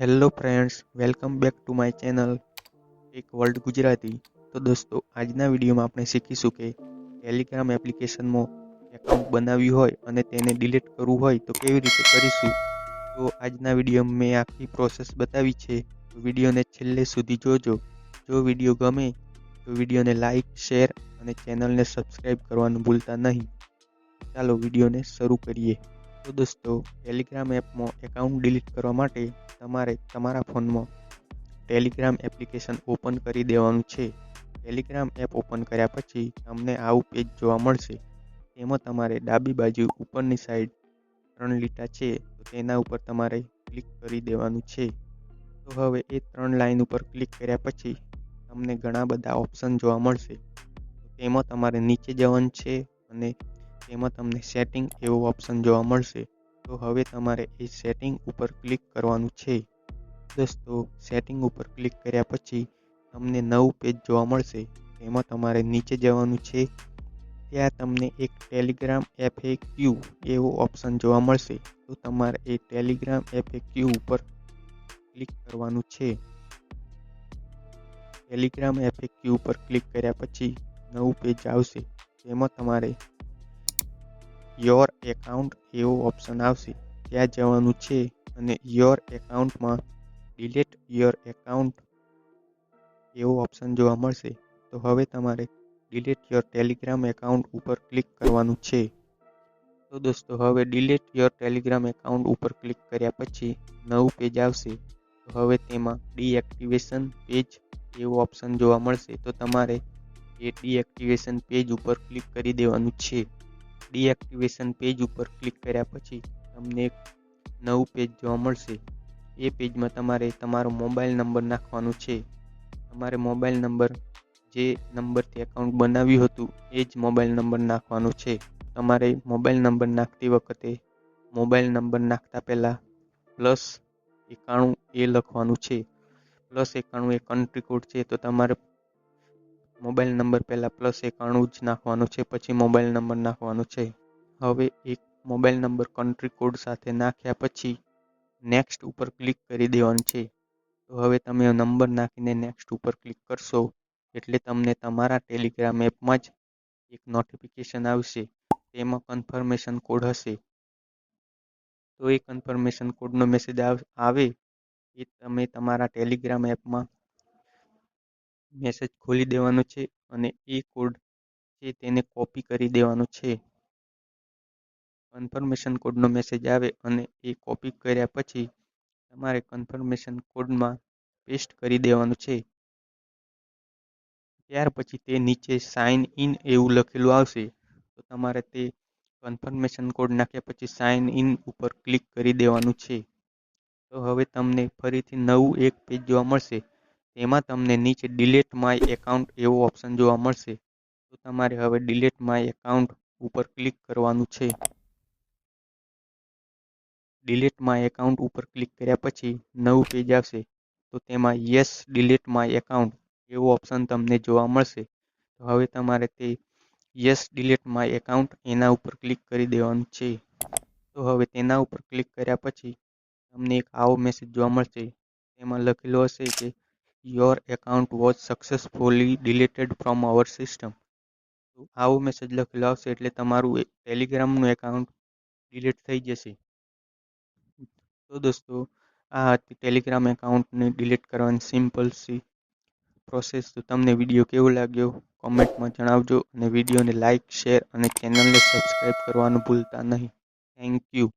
Hello friends, welcome back to my channel એક world Gujarati. તો દોસ્તો, આજના વિડીયોમાં આપણે શીખીશું કે ટેલિગ્રામ એપ્લિકેશનમાં એકાઉન્ટ બનાવ્યું હોય અને તેને ડિલીટ કરવું હોય તો કેવી રીતે કરીશું. તો આજના વિડીયોમાં મેં આખી પ્રોસેસ બતાવી છે, તો વિડીયોને છેલ્લે સુધી જોજો. જો વિડીયો ગમે તો વિડીયોને લાઇક, શેર અને ચેનલને સબસ્ક્રાઈબ કરવાનું ભૂલતા નહીં. ચાલો વિડીયોને શરૂ કરીએ. તો દોસ્તો, ટેલિગ્રામ એપમાં એકાઉન્ટ ડિલીટ કરવા માટે તમારે તમારા ફોનમાં ટેલિગ્રામ એપ્લિકેશન ઓપન કરી દેવાનું છે. ટેલિગ્રામ એપ ઓપન કર્યા પછી તમને આવું પેજ જોવા મળશે. તેમાં તમારે ડાબી બાજુ ઉપરની સાઈડ 3 લીટા છે, તો તેના ઉપર તમારે ક્લિક કરી દેવાનું છે. તો હવે એ 3 લાઈન ઉપર ક્લિક કર્યા પછી તમને ઘણા બધા ઓપ્શન જોવા મળશે. તો તેમાં તમારે નીચે જવાનું છે અને તેમાં તમને સેટિંગ એવો ઓપ્શન જોવા મળશે. તો હવે તમારે એ સેટિંગ ઉપર ક્લિક કરવાનું છે. દોસ્તો, સેટિંગ ઉપર ક્લિક કર્યા પછી તમને નવું પેજ જોવા મળશે. તેમાં તમારે નીચે જવાનું છે. ત્યાં તમને એક ટેલિગ્રામ FAQ એવો ઓપ્શન જોવા મળશે. તો તમારે એ ટેલિગ્રામ FAQ ઉપર ક્લિક કરવાનું છે. ટેલિગ્રામ FAQ ઉપર ક્લિક કર્યા પછી નવું પેજ આવશે. તેમાં તમારે યોર એકાઉન્ટ એવો ઓપ્શન આવશે. ત્યાં જવાનું છે અને યોર એકાઉન્ટમાં ડિલીટ યોર એકાઉન્ટ એવો ઓપ્શન જોવા મળશે. તો હવે તમારે ડિલીટ યોર ટેલિગ્રામ એકાઉન્ટ ઉપર ક્લિક કરવાનું છે. તો દોસ્તો, હવે ડિલીટ યોર ટેલિગ્રામ એકાઉન્ટ ઉપર ક્લિક કર્યા પછી નવું પેજ આવશે. તો હવે તેમાં ડીએક્ટિવેશન પેજ એવો ઓપ્શન જોવા મળશે. તો તમારે એ ડીએક્ટિવેશન પેજ ઉપર ક્લિક કરી દેવાનું છે. ડીએક્ટિવેશન પેજ ઉપર ક્લિક કર્યા પછી તમને એક નવું પેજ જોવા મળશે. એ પેજમાં તમારે તમારો મોબાઈલ નંબર નાખવાનો છે. તમારે મોબાઈલ નંબર જે નંબરથી એકાઉન્ટ બનાવ્યું હતું એ જ મોબાઈલ નંબર નાખવાનો છે. તમારે મોબાઈલ નંબર નાખતી વખતે મોબાઈલ નંબર નાખતા પહેલાં +91 એ લખવાનું છે. +91 એ કન્ટ્રી કોડ છે, તો તમારે મોબાઈલ નંબર પહેલાં +91 જ નાખવાનો છે, પછી મોબાઈલ નંબર નાખવાનો છે. હવે એક મોબાઈલ નંબર કન્ટ્રી કોડ સાથે નાખ્યા પછી નેક્સ્ટ ઉપર ક્લિક કરી દેવાનું છે. તો હવે તમે નંબર નાખીને નેક્સ્ટ ઉપર ક્લિક કરશો એટલે તમને તમારા ટેલિગ્રામ એપમાં જ એક નોટિફિકેશન આવશે. તેમાં કન્ફર્મેશન કોડ હશે. તો એ કન્ફર્મેશન કોડનો મેસેજ આવે એ તમે તમારા ટેલિગ્રામ એપમાં મેસેજ ખોલી દેવાનો છે અને એ કોડ છે તેને કોપી કરી દેવાનો છે. કન્ફર્મેશન કોડનો મેસેજ આવે અને એ કોપી કર્યા પછી તમારે કન્ફર્મેશન કોડમાં પેસ્ટ કરી દેવાનું છે. ત્યાર પછી તે નીચે સાઇન ઇન એવું લખેલું આવશે. તો તમારે તે કન્ફર્મેશન કોડ નાખ્યા પછી સાઇન ઇન ઉપર ક્લિક કરી દેવાનું છે. તો હવે તમને ફરીથી નવું એક પેજ જોવા મળશે. તેમાં તમને નીચે ડિલીટ માય એકાઉન્ટ એવો ઓપ્શન જોવા મળશે. તો તમારે હવે ડિલીટ માય એકાઉન્ટ ઉપર ક્લિક કરવાનું છે. ડિલીટ માય એકાઉન્ટ ઉપર ક્લિક કર્યા પછી નવું પેજ આવશે. તો તેમાં યસ ડિલીટ માય એકાઉન્ટ એવો ઓપ્શન તમને જોવા મળશે. તો હવે તમારે તે યસ ડિલીટ માય એકાઉન્ટ એના ઉપર ક્લિક કરી દેવાનું છે. તો હવે તેના ઉપર ક્લિક કર્યા પછી તમને એક આવો મેસેજ જોવા મળશે. તેમાં લખેલું હશે કે your account was successfully deleted from hour system. તો આવો મેસેજ લખેલો આવશે એટલે તમારું ટેલિગ્રામનું એકાઉન્ટ ડિલીટ થઈ જશે. તો દોસ્તો, આ હતી ટેલિગ્રામ એકાઉન્ટને ડિલીટ કરવાની સિમ્પલ સી પ્રોસેસ. તો તમને વિડીયો કેવો લાગ્યો કોમેન્ટમાં જણાવજો અને વિડીયોને લાઇક, શેર અને ચેનલને સબસ્ક્રાઈબ કરવાનું ભૂલતા નહીં. Thank you.